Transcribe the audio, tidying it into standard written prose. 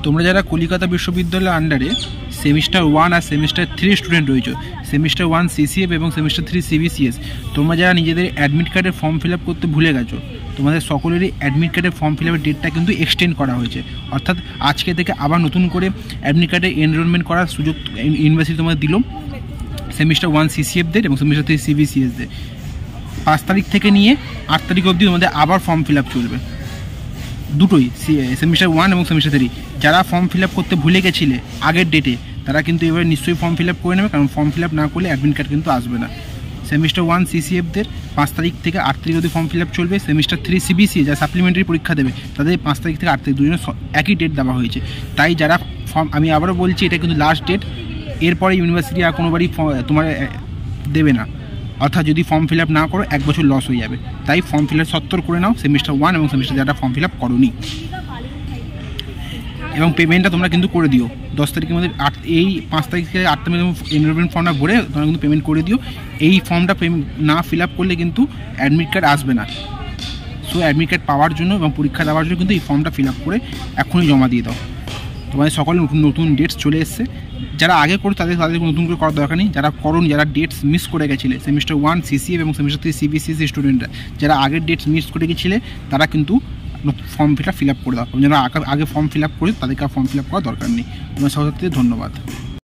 তোমরা যারা কলকাতা বিশ্ববিদ্যালয়ের আন্ডারে সেমিস্টার 1 আর সেমিস্টার 3 স্টুডেন্ট রয়েছে, সেমিস্টার 1 সিসিএফ এবং সেমিস্টার 3 সিবিসিএস, তোমরা যারা নিজেদের অ্যাডমিট কার্ডের ফর্ম ফিল আপ করতে ভুলে গেছো, তোমাদের সকলেরই অ্যাডমিট কার্ডের ফর্ম ফিল আপের ডেটটা কিন্তু এক্সটেন্ড করা হয়েছে। অর্থাৎ আজকে থেকে আবার নতুন করে অ্যাডমিট কার্ডে এনরোলমেন্ট করার সুযোগ ইউনিভার্সিটি তোমাদের দিল সেমিস্টার 1 সিসিএফদের এবং সেমিস্টার 3 সিবিসিএসদের। 5 তারিখ থেকে নিয়ে 8 তারিখ অবধি তোমাদের আবার ফর্ম ফিল আপ চলবে, দুটোই সেমিস্টার 1 এবং সেমিস্টার 3। যারা ফর্ম ফিল আপ করতে ভুলে গেছিলে আগের ডেটে, তারা কিন্তু এবারে নিশ্চয়ই ফর্ম ফিল আপ করে নেবে, কারণ ফর্ম ফিল আপ না করলে অ্যাডমিট কার্ড কিন্তু আসবে না। সেমিস্টার 1 সিসিএফদের 5 তারিখ থেকে 8 তারিখ অবধি ফর্ম ফিল আপ চলবে। সেমিস্টার 3 সিবিসি যারা সাপ্লিমেন্টারি পরীক্ষা দেবে, তাদের 5 তারিখ থেকে 8 তারিখ দুজনের একই ডেট দেওয়া হয়েছে। তাই যারা ফর্ম, আমি আবারও বলছি, এটা কিন্তু লাস্ট ডেট, এরপরে ইউনিভার্সিটি আর কোনোবারই তোমার দেবে না। অর্থাৎ যদি ফর্ম ফিল আপ না করো 1 বছর লস হয়ে যাবে। তাই ফর্ম ফিল আপ সত্তর করে নাও সেমিস্টার 1 এবং সেমিস্টার যারা ফর্ম ফিল আপ করোনি। এবং পেমেন্টটা তোমরা কিন্তু করে দিও 10 তারিখের মধ্যে। 5 তারিখ থেকে 8 তারিখের এনরোলমেন্ট ফর্মটা ভরে তোমরা কিন্তু পেমেন্ট করে দিও। এই ফর্মটা না ফিল আপ করলে কিন্তু অ্যাডমিট কার্ড আসবে না। সো অ্যাডমিট কার্ড পাওয়ার জন্য এবং পরীক্ষা দেওয়ার জন্য কিন্তু এই ফর্মটা ফিল আপ করে এখনই জমা দিয়ে দাও। তোমাদের সকলে নতুন নতুন ডেটস চলে এসছে। যারা আগে করো তাদের নতুন করে করার দরকার নেই। যারা করোনি, যারা ডেটস মিস করে গেছিলে সেমিস্টার 1 সিসিএফ এবং সেমিস্টার 3 সিবিসিএস স্টুডেন্টরা, যারা আগের ডেটস মিস করে গেছিলে, তারা কিন্তু ফর্ম ফিল আপ করে দাও। যারা আগে ফর্ম ফিল আপ করে তাদেরকে ফর্ম ফিল আপ করার দরকার নেই। তোমার সহযোগিতায় ধন্যবাদ।